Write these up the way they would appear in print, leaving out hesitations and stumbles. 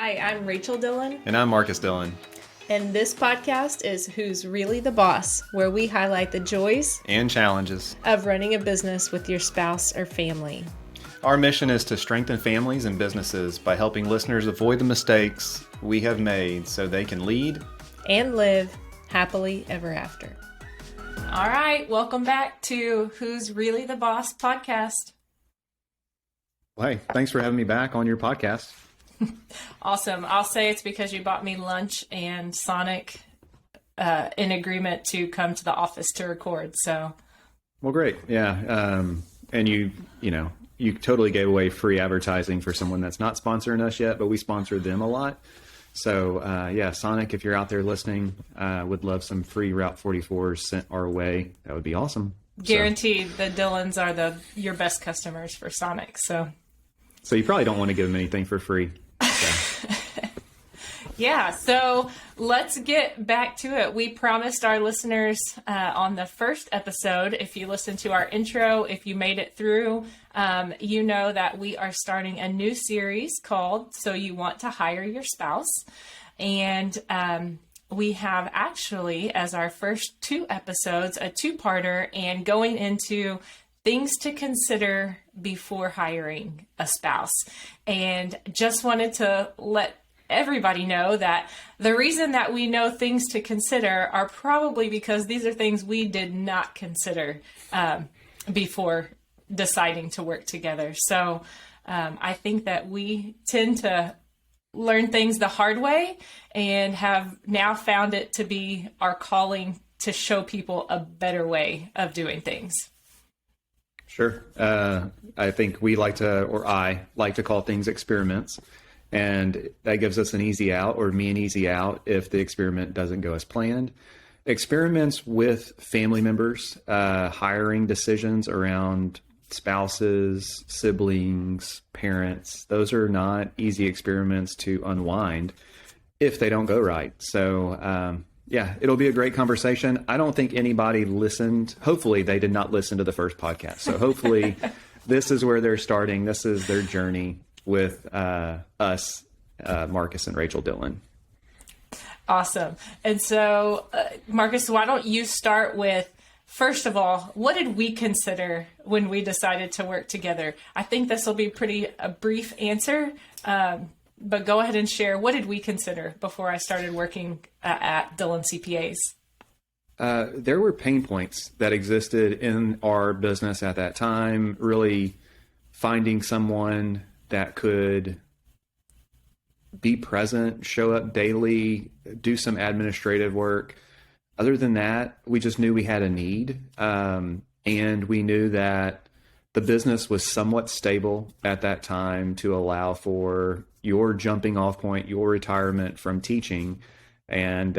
Hi, I'm Rachel Dillon. And I'm Marcus Dillon. And this podcast is Who's Really the Boss, where we highlight the joys and challenges of running a business with your spouse or family. Our mission is to strengthen families and businesses by helping listeners avoid the mistakes we have made so they can lead and live happily ever after. All right, welcome back to Who's Really the Boss podcast. Well, hey, thanks for having me back on your podcast. Awesome. I'll say it's because you bought me lunch and Sonic in agreement to come to the office to record. So, well, great. Yeah. And you totally gave away free advertising for someone that's not sponsoring us yet, but we sponsor them a lot. So, yeah, Sonic, if you're out there listening, would love some free Route 44s sent our way. That would be awesome. Guaranteed the Dillons are your best customers for Sonic. So you probably don't want to give them anything for free. So. Yeah, so let's get back to it. We promised our listeners on the first episode, if you listened to our intro, if you made it through, you know that we are starting a new series called So You Want to Hire Your Spouse. And we have actually, as our first two episodes, a two-parter and going into things to consider before hiring a spouse. And just wanted to let everybody know that the reason that we know things to consider are probably because these are things we did not consider before deciding to work together. So I think that we tend to learn things the hard way and have now found it to be our calling to show people a better way of doing things. Sure. I think I like to call things experiments. And that gives us an easy out, or me an easy out, if the experiment doesn't go as planned. Experiments with family members, hiring decisions around spouses, siblings, parents, those are not easy experiments to unwind if they don't go right. So, yeah, it'll be a great conversation. I don't think anybody listened. Hopefully they did not listen to the first podcast. So hopefully this is where they're starting. This is their journey with us, Marcus and Rachel Dillon. Awesome. And so, Marcus, why don't you start with, first of all, what did we consider when we decided to work together? I think this will be a brief answer, but go ahead and share. What did we consider before I started working at Dillon CPAs? There were pain points that existed in our business at that time, really finding someone that could be present, show up daily, do some administrative work. Other than that, we just knew we had a need. And we knew that the business was somewhat stable at that time to allow for your jumping off point, your retirement from teaching. And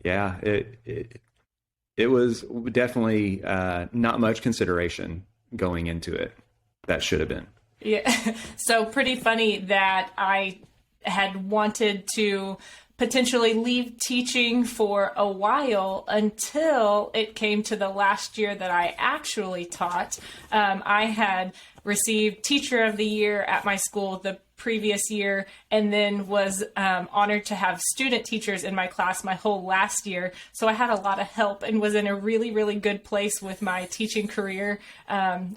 it was definitely not much consideration going into it. That should have been. Yeah. So pretty funny that I had wanted to potentially leave teaching for a while until it came to the last year that I actually taught. I had received Teacher of the Year at my school the previous year, and then was honored to have student teachers in my class my whole last year. So I had a lot of help and was in a really, really good place with my teaching career,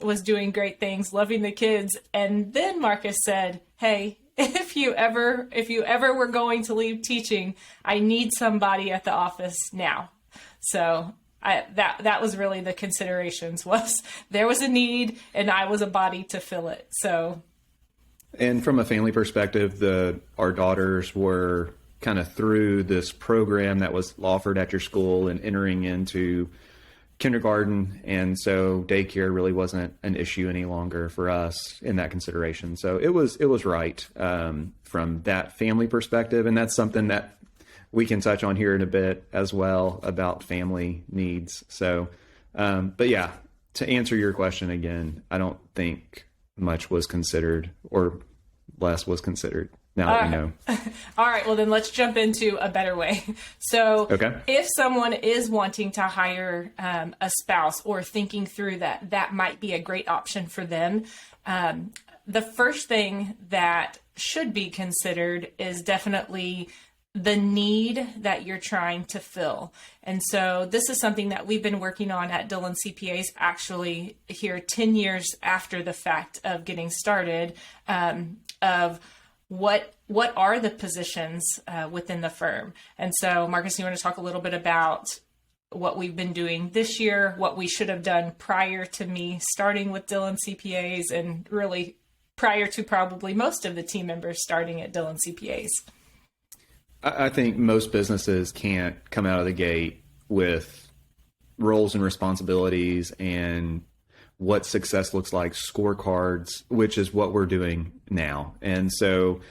was doing great things, loving the kids. And then Marcus said, hey, if you ever were going to leave teaching, I need somebody at the office now. So that was really the considerations, was there was a need and I was a body to fill it. So. And from a family perspective, our daughters were kind of through this program that was offered at your school and entering into kindergarten. And so daycare really wasn't an issue any longer for us in that consideration. So it was right from that family perspective. And that's something that we can touch on here in a bit as well about family needs. So, but yeah, to answer your question again, I don't think much was considered or less was considered now that we know. All right. Well, then let's jump into a better way. So if someone is wanting to hire a spouse or thinking through that might be a great option for them, the first thing that should be considered is definitely the need that you're trying to fill. And so this is something that we've been working on at Dillon CPAs, actually here 10 years after the fact of getting started, of what are the positions within the firm. And so Marcus, you want to talk a little bit about what we've been doing this year, what we should have done prior to me starting with Dillon CPAs, and really prior to probably most of the team members starting at Dillon CPAs? I think most businesses can't come out of the gate with roles and responsibilities and what success looks like, scorecards, which is what we're doing now. And so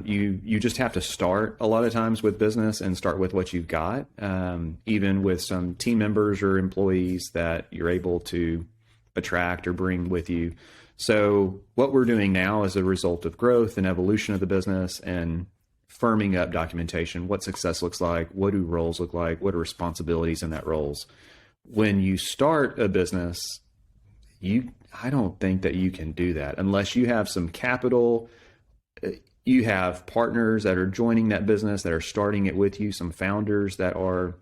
you just have to start a lot of times with business and start with what you've got, even with some team members or employees that you're able to attract or bring with you. So what we're doing now is a result of growth and evolution of the business and firming up documentation, what success looks like, what do roles look like, what are responsibilities in that roles. When you start a business, I don't think that you can do that unless you have some capital. You have partners that are joining that business, that are starting it with you, some founders that are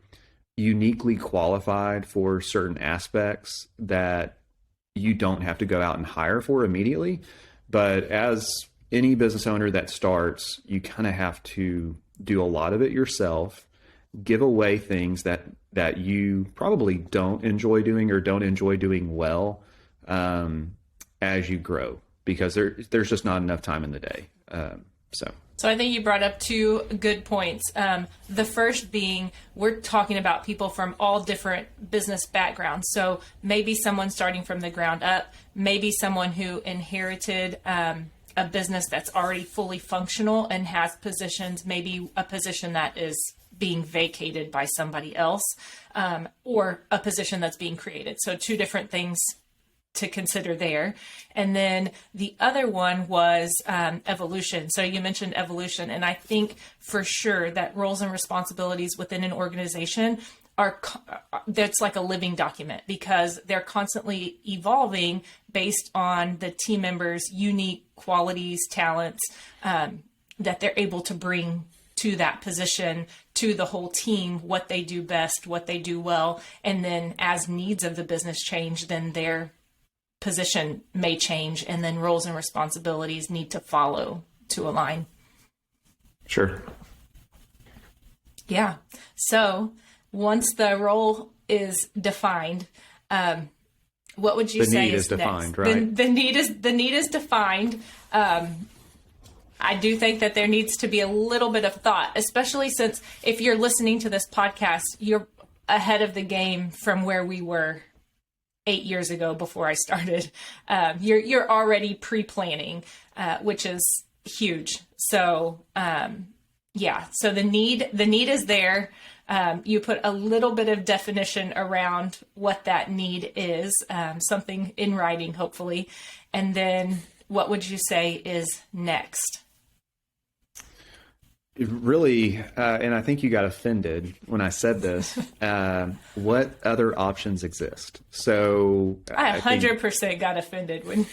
uniquely qualified for certain aspects that you don't have to go out and hire for immediately. But as any business owner that starts, you kind of have to do a lot of it yourself, give away things that you probably don't enjoy doing or don't enjoy doing well as you grow, because there's just not enough time in the day. So I think you brought up two good points. The first being, we're talking about people from all different business backgrounds. So maybe someone starting from the ground up, maybe someone who inherited a business that's already fully functional and has positions, maybe a position that is being vacated by somebody else, or a position that's being created. So two different things to consider there. And then the other one was evolution. So you mentioned evolution, and I think for sure that roles and responsibilities within an organization that's like a living document, because they're constantly evolving based on the team members' unique qualities, talents, that they're able to bring to that position, to the whole team, what they do best, what they do well. And then as needs of the business change, then their position may change, and then roles and responsibilities need to follow to align. Sure. Yeah. So once the role is defined, what would you say is defined, next? Right? The need is defined. I do think that there needs to be a little bit of thought, especially since if you're listening to this podcast, you're ahead of the game from where we were 8 years ago before I started. You're already pre-planning, which is huge. So so the need is there. You put a little bit of definition around what that need is, something in writing, hopefully. And then what would you say is next? It really, and I think you got offended when I said this, what other options exist? So I 100% got offended when,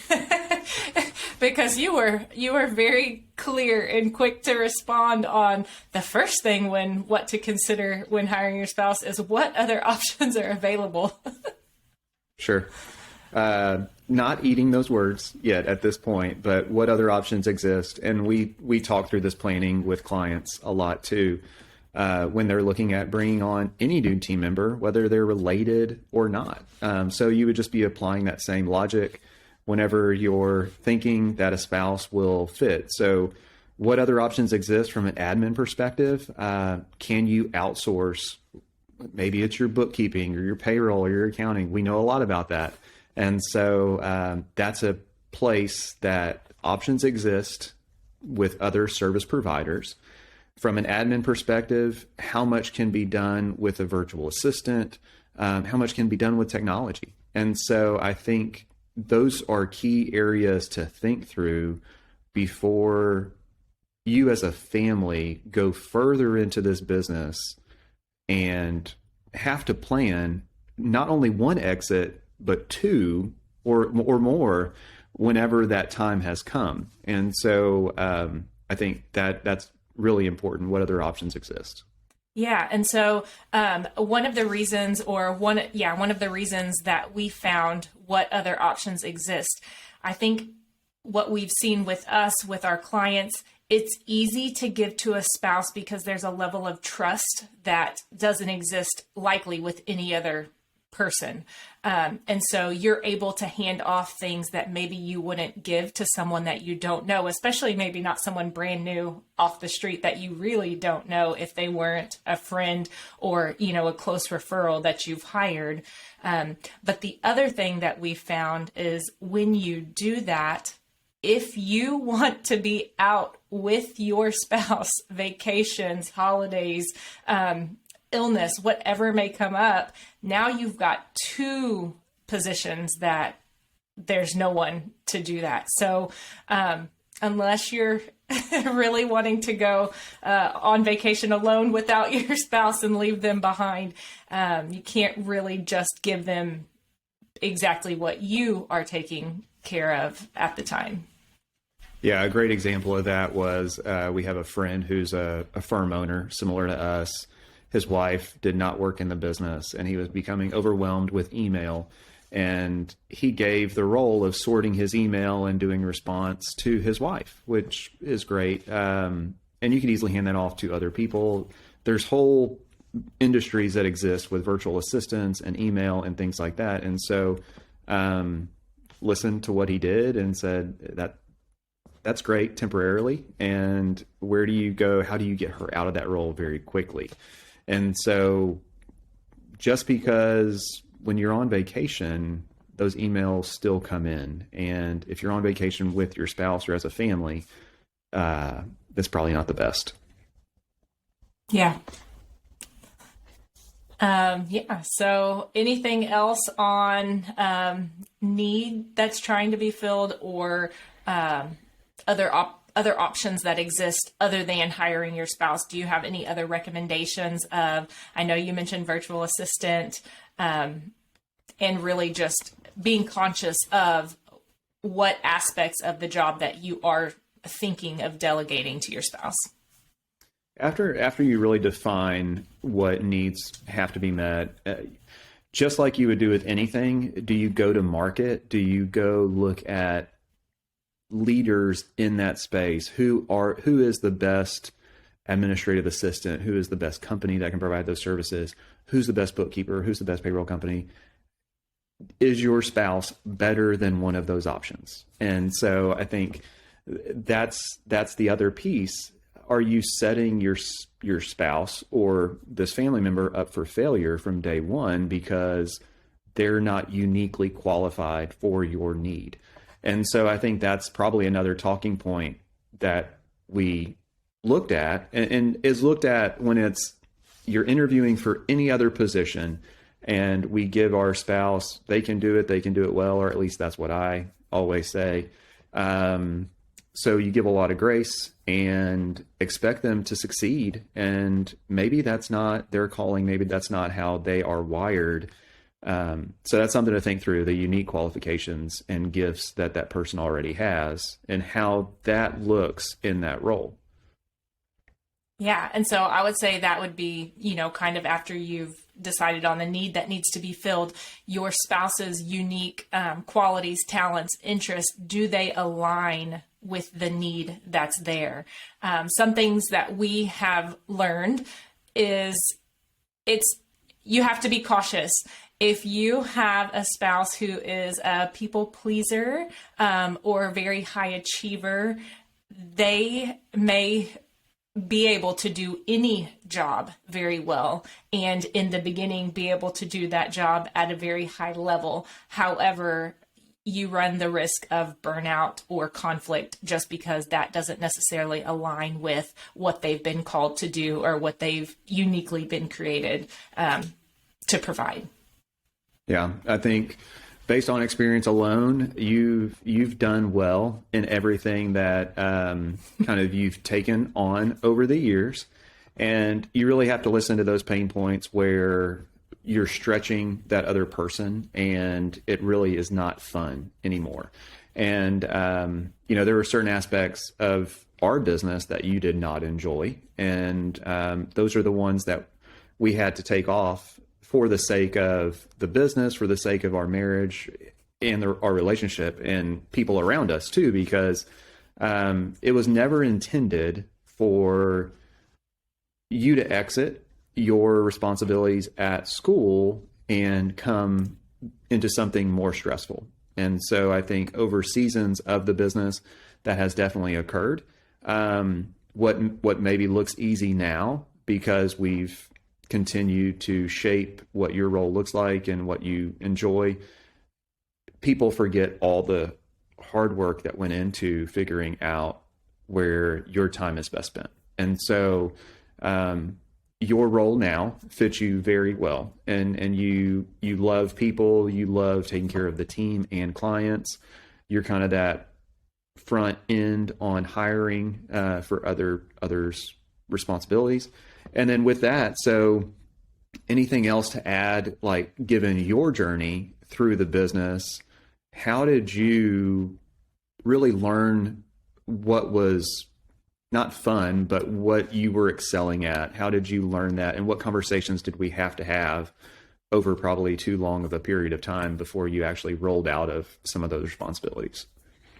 because you were very clear and quick to respond on the first thing when what to consider when hiring your spouse is what other options are available. Sure. Not eating those words yet at this point, but what other options exist? And we talk through this planning with clients a lot too, when they're looking at bringing on any new team member, whether they're related or not. So you would just be applying that same logic whenever you're thinking that a spouse will fit. So what other options exist from an admin perspective? Can you outsource? Maybe it's your bookkeeping or your payroll or your accounting. We know a lot about that. And so that's a place that options exist with other service providers. From an admin perspective, how much can be done with a virtual assistant? How much can be done with technology? And so I think those are key areas to think through before you as a family go further into this business and have to plan not only one exit, but two or more whenever that time has come. And so I think that's really important. What other options exist? Yeah. And so one of the reasons that we found what other options exist, I think what we've seen with us, with our clients, it's easy to give to a spouse because there's a level of trust that doesn't exist likely with any other person. And so you're able to hand off things that maybe you wouldn't give to someone that you don't know, especially maybe not someone brand new off the street that you really don't know if they weren't a friend or, a close referral that you've hired. But the other thing that we found is when you do that, if you want to be out with your spouse, vacations, holidays, illness, whatever may come up, now you've got two positions that there's no one to do that. So unless you're really wanting to go on vacation alone without your spouse and leave them behind, you can't really just give them exactly what you are taking care of at the time. Yeah, a great example of that was we have a friend who's a firm owner similar to us. His wife did not work in the business, and he was becoming overwhelmed with email. And he gave the role of sorting his email and doing response to his wife, which is great. And you could easily hand that off to other people. There's whole industries that exist with virtual assistants and email and things like that. And so listened to what he did and said that's great temporarily. And where do you go? How do you get her out of that role very quickly? And so just because when you're on vacation, those emails still come in. And if you're on vacation with your spouse or as a family, that's probably not the best. Yeah. So anything else on need that's trying to be filled or other options that exist other than hiring your spouse? Do you have any other recommendations of, I know you mentioned virtual assistant, and really just being conscious of what aspects of the job that you are thinking of delegating to your spouse? After you really define what needs have to be met, just like you would do with anything, do you go to market? Do you go look at leaders in that space? Who is the best administrative assistant? Who is the best company that can provide those services? Who's the best bookkeeper? Who's the best payroll company? Is your spouse better than one of those options? And so I think that's the other piece. Are you setting your spouse or this family member up for failure from day one because they're not uniquely qualified for your need? And so I think that's probably another talking point that we looked at and is looked at when you're interviewing for any other position and we give our spouse, they can do it well, or at least that's what I always say. So you give a lot of grace and expect them to succeed. And maybe that's not their calling. Maybe that's not how they are wired. So that's something to think through, the unique qualifications and gifts that person already has and how that looks in that role. Yeah. And so I would say that would be, kind of after you've decided on the need that needs to be filled, your spouse's unique qualities, talents, interests, do they align with the need that's there? Some things that we have learned is you have to be cautious. If you have a spouse who is a people pleaser or a very high achiever, they may be able to do any job very well, and in the beginning be able to do that job at a very high level. However, you run the risk of burnout or conflict just because that doesn't necessarily align with what they've been called to do or what they've uniquely been created to provide. Yeah, I think based on experience alone, you've done well in everything that kind of you've taken on over the years. And you really have to listen to those pain points where you're stretching that other person and it really is not fun anymore. And, there were certain aspects of our business that you did not enjoy. And those are the ones that we had to take off for the sake of the business, for the sake of our marriage and our relationship and people around us too, because it was never intended for you to exit your responsibilities at school and come into something more stressful. And so I think over seasons of the business, that has definitely occurred. What maybe looks easy now because we've continued to shape what your role looks like and what you enjoy, people forget all the hard work that went into figuring out where your time is best spent. And so your role now fits you very well. And you love people, you love taking care of the team and clients. You're kind of that front end on hiring for others' responsibilities. And then with that, so anything else to add, like given your journey through the business, how did you really learn what was not fun, but what you were excelling at? How did you learn that? And what conversations did we have to have over probably too long of a period of time before you actually rolled out of some of those responsibilities?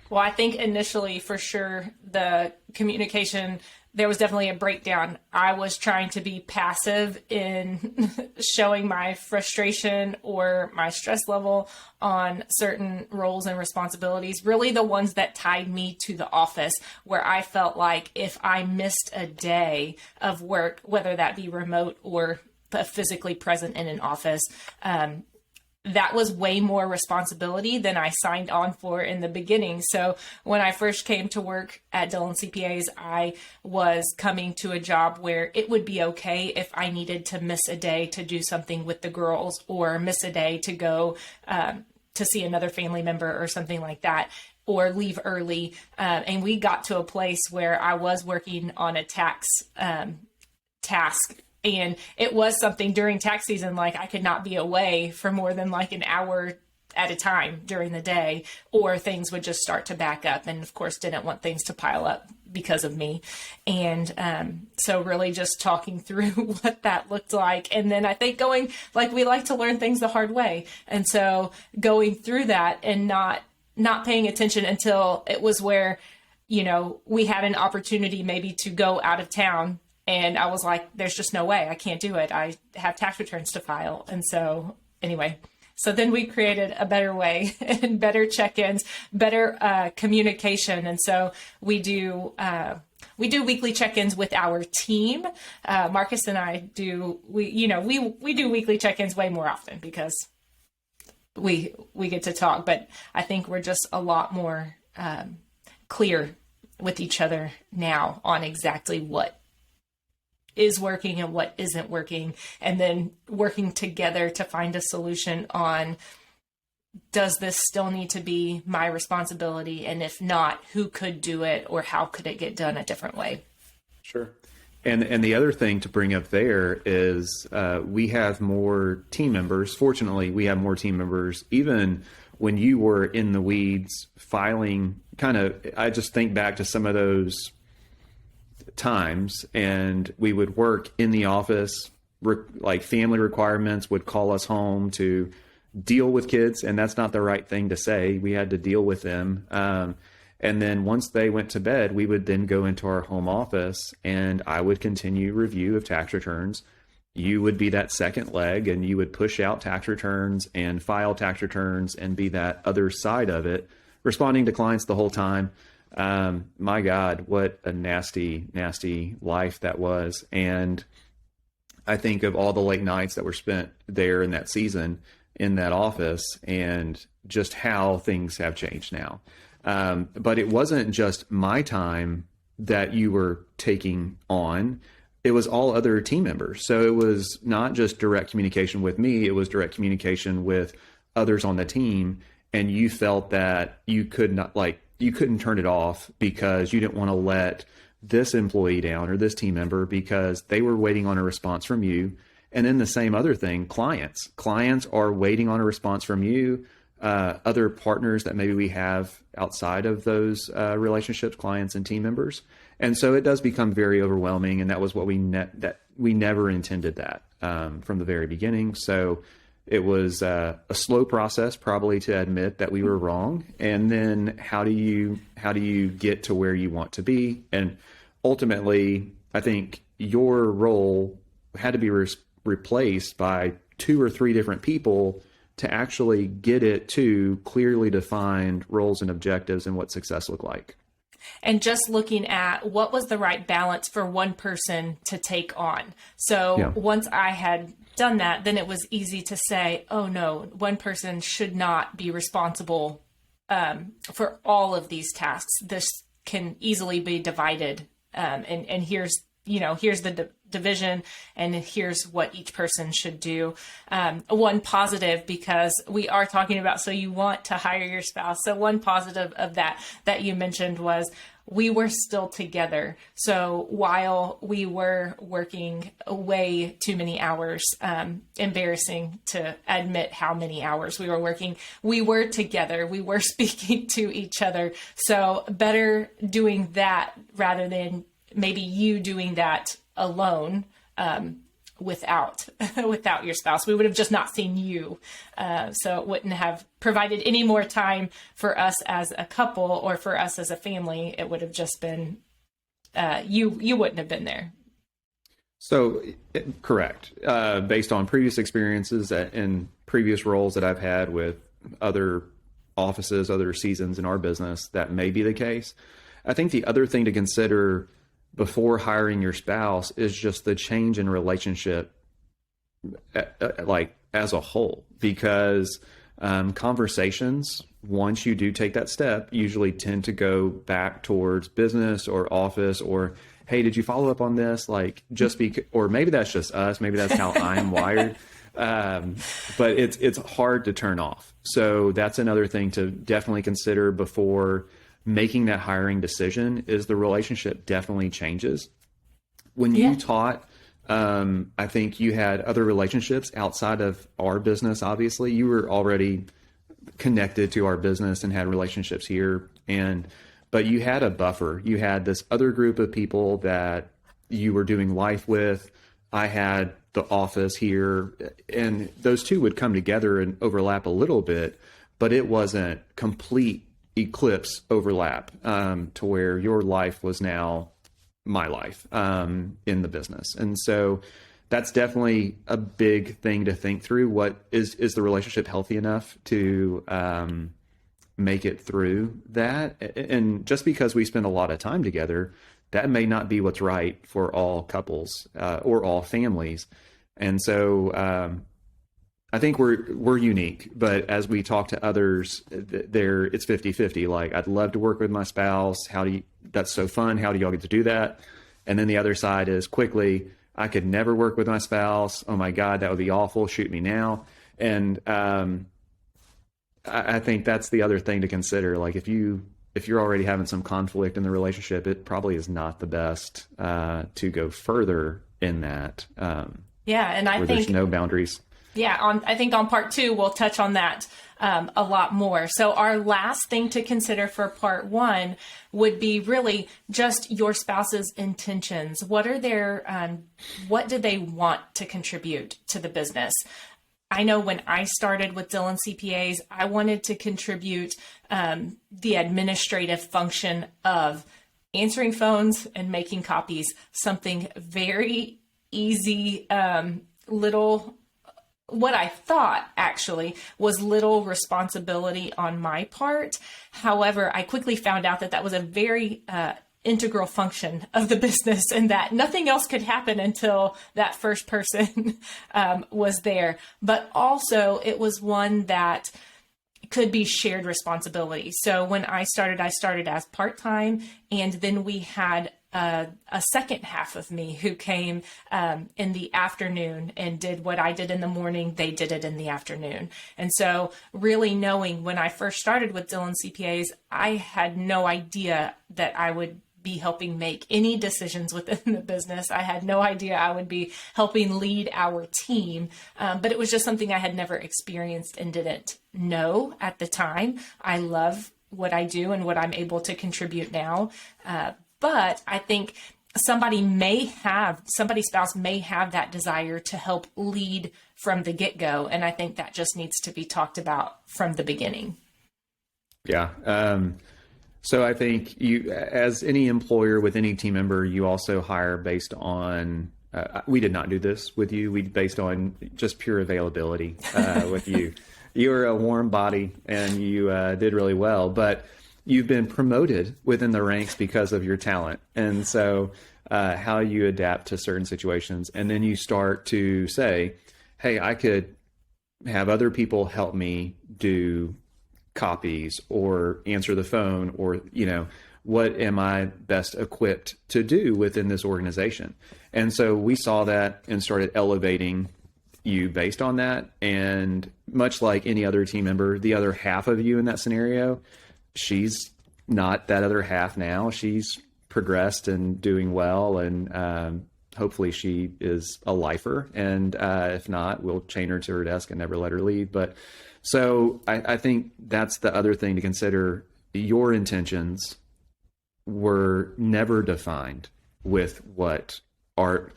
Well, I think initially, for sure, the communication, there was definitely a breakdown. I was trying to be passive in showing my frustration or my stress level on certain roles and responsibilities, really the ones that tied me to the office, where I felt like if I missed a day of work, whether that be remote or physically present in an office, that was way more responsibility than I signed on for in the beginning. So when I first came to work at Dillon CPAs, I was coming to a job where it would be okay if I needed to miss a day to do something with the girls, or miss a day to go to see another family member or something like that, or leave early. And we got to a place where I was working on a tax task. And it was something during tax season, like I could not be away for more than like an hour at a time during the day, or things would just start to back up. And of course, didn't want things to pile up because of me. And so really just talking through what that looked like. And then I think going, like, we like to learn things the hard way. And so going through that and not paying attention until it was where, we had an opportunity maybe to go out of town. And I was like, there's just no way, I can't do it. I have tax returns to file. And so anyway, so then we created a better way and better check-ins, better communication. And so we do weekly check-ins with our team. Marcus and I do, we do weekly check-ins way more often because we get to talk, but I think we're just a lot more clear with each other now on exactly what is working and what isn't working, and then working together to find a solution on, does this still need to be my responsibility? And if not, who could do it, or how could it get done a different way? Sure. And the other thing to bring up there is we have more team members. Fortunately, we have more team members. Even when you were in the weeds filing, I just think back to some of those times, and we would work in the office, like family requirements would call us home to deal with kids, and that's not the right thing to say. We had to deal with them. And then once they went to bed, we would then go into our home office, and I would continue review of tax returns. You would be that second leg, and you would push out tax returns and file tax returns and be that other side of it, responding to clients the whole time. My God, what a nasty, nasty life that was. And I think of all the late nights that were spent there in that season in that office, and just how things have changed now. But it wasn't just my time that you were taking on. It was all other team members. So it was not just direct communication with me, it was direct communication with others on the team. And you felt that you couldn't turn it off because you didn't want to let this employee down or this team member, because they were waiting on a response from you. And then the same other thing, clients are waiting on a response from you. other partners that maybe we have outside of those relationships, clients and team members. And so it does become very overwhelming. And that was what we never intended that from the very beginning. So it was a slow process, probably, to admit that we were wrong. And then how do you get to where you want to be? And ultimately, I think your role had to be replaced by 2 or 3 different people to actually get it to clearly defined roles and objectives and what success looked like. And just looking at what was the right balance for one person to take on. So once I had done that, then it was easy to say, oh no, one person should not be responsible for all of these tasks. This can easily be divided. And here's the division, and here's what each person should do. One positive, because we are talking about, so you want to hire your spouse. So one positive of that you mentioned was we were still together. So while we were working way too many hours, embarrassing to admit how many hours we were working, we were together. We were speaking to each other. So better doing that rather than maybe you doing that alone, without your spouse. We would have just not seen you. So it wouldn't have provided any more time for us as a couple or for us as a family. It would have just been, you wouldn't have been there. So correct. Based on previous experiences and previous roles that I've had with other offices, other seasons in our business, that may be the case. I think the other thing to consider before hiring your spouse is just the change in relationship, like as a whole, because conversations, once you do take that step, usually tend to go back towards business or office or, hey, did you follow up on this? Like or maybe that's just us. Maybe that's how I'm wired. But it's hard to turn off. So that's another thing to definitely consider before making that hiring decision, is the relationship definitely changes. When you taught, I think you had other relationships outside of our business. Obviously, you were already connected to our business and had relationships here. But you had a buffer. You had this other group of people that you were doing life with. I had the office here, and those two would come together and overlap a little bit, but it wasn't complete eclipse overlap to where your life was now my life in the business. And so that's definitely a big thing to think through. What is the relationship healthy enough to make it through that? And just because we spend a lot of time together, that may not be what's right for all couples or all families. And so I think we're unique, but as we talk to others, it's 50-50. Like, I'd love to work with my spouse. That's so fun. How do y'all get to do that? And then the other side is, quickly, I could never work with my spouse. Oh my God, that would be awful. Shoot me now. And I think that's the other thing to consider. Like, if you're already having some conflict in the relationship, it probably is not the best to go further in that. And I think there's no boundaries. Yeah, I think on part 2, we'll touch on that a lot more. So our last thing to consider for part 1 would be really just your spouse's intentions. What are what do they want to contribute to the business? I know when I started with Dillon CPAs, I wanted to contribute the administrative function of answering phones and making copies, something very easy, what I thought actually was little responsibility on my part. However, I quickly found out that was a very integral function of the business, and that nothing else could happen until that first person was there. But also it was one that could be shared responsibility. So when I started as part-time, and then we had a second half of me who came in the afternoon and did what I did in the morning. They did it in the afternoon. And so really knowing, when I first started with Dillon CPAs, I had no idea that I would be helping make any decisions within the business. I had no idea I would be helping lead our team, but it was just something I had never experienced and didn't know at the time. I love what I do and what I'm able to contribute now. But I think somebody's spouse may have that desire to help lead from the get-go. And I think that just needs to be talked about from the beginning. Yeah. So I think you, as any employer with any team member, you also hire based on, we did not do this with you. We based on just pure availability with you. You were a warm body and you did really well, but you've been promoted within the ranks because of your talent. And so how you adapt to certain situations. And then you start to say, hey, I could have other people help me do copies or answer the phone, or, what am I best equipped to do within this organization? And so we saw that and started elevating you based on that. And much like any other team member, the other half of you in that scenario, she's not that other half now. She's progressed and doing well. And hopefully she is a lifer. And if not, we'll chain her to her desk and never let her leave. But so I think that's the other thing to consider. Your intentions were never defined with what are,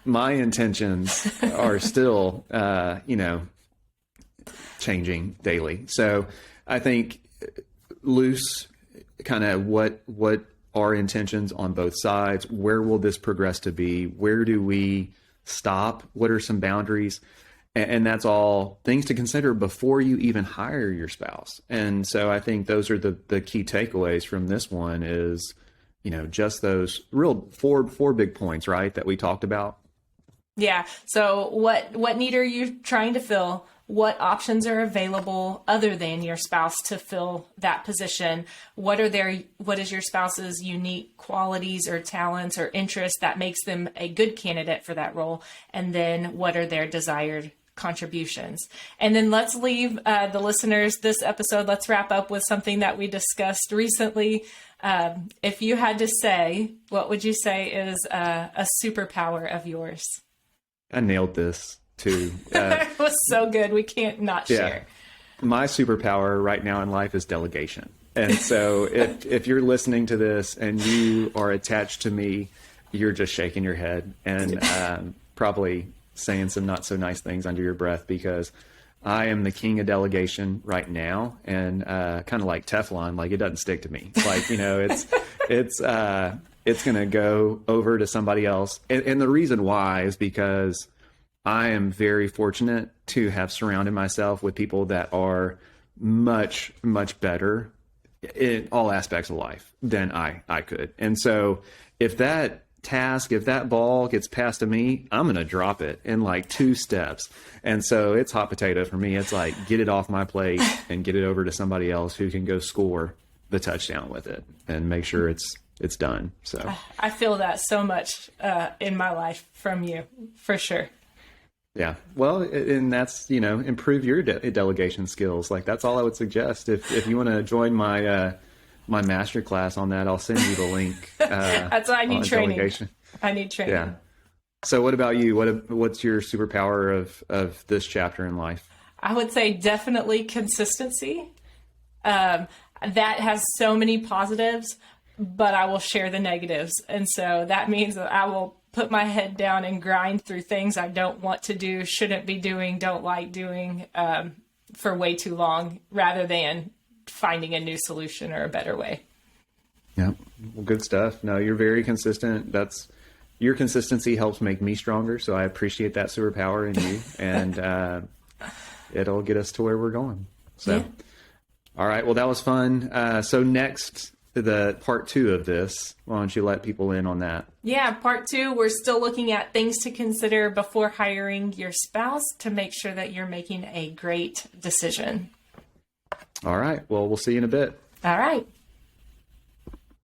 my intentions are still, changing daily. So I think loose kind of what our intentions on both sides, where will this progress to be? Where do we stop? What are some boundaries? And that's all things to consider before you even hire your spouse. And so I think those are the key takeaways from this one is, just those real four big points, right, that we talked about. Yeah. So what need are you trying to fill? What options are available other than your spouse to fill that position? What is your spouse's unique qualities or talents or interests that makes them a good candidate for that role? And then what are their desired contributions? And then let's leave the listeners this episode. Let's wrap up with something that we discussed recently. If you had to say, what would you say is a superpower of yours? I nailed this too. It was so good. We can't not share. My superpower right now in life is delegation. And so if you're listening to this and you are attached to me, you're just shaking your head and probably saying some not so nice things under your breath, because I am the king of delegation right now, and kind of like Teflon, like it doesn't stick to me. Like, it's going to go over to somebody else. And the reason why is because I am very fortunate to have surrounded myself with people that are much, much better in all aspects of life than I could. And so if that ball gets passed to me, I'm going to drop it in like 2 steps. And so it's hot potato for me. It's like, get it off my plate and get it over to somebody else who can go score the touchdown with it and make sure it's done. So I feel that so much in my life from you, for sure. Yeah. Well, and that's, improve your delegation skills. Like, that's all I would suggest. If you want to join my master class on that, I'll send you the link. That's why I need training. Delegation. I need training. Yeah. So what about you? What's your superpower of this chapter in life? I would say definitely consistency. That has so many positives, but I will share the negatives. And so that means that I will put my head down and grind through things I don't want to do, shouldn't be doing, don't like doing for way too long, rather than finding a new solution or a better way. Yeah. Well, good stuff. No, you're very consistent. Your consistency helps make me stronger. So I appreciate that superpower in you, and it'll get us to where we're going. So, yeah. All right. Well, that was fun. So next, the part 2 of this, why don't you let people in on that? Yeah, part 2, we're still looking at things to consider before hiring your spouse to make sure that you're making a great decision. All right. Well, we'll see you in a bit. All right.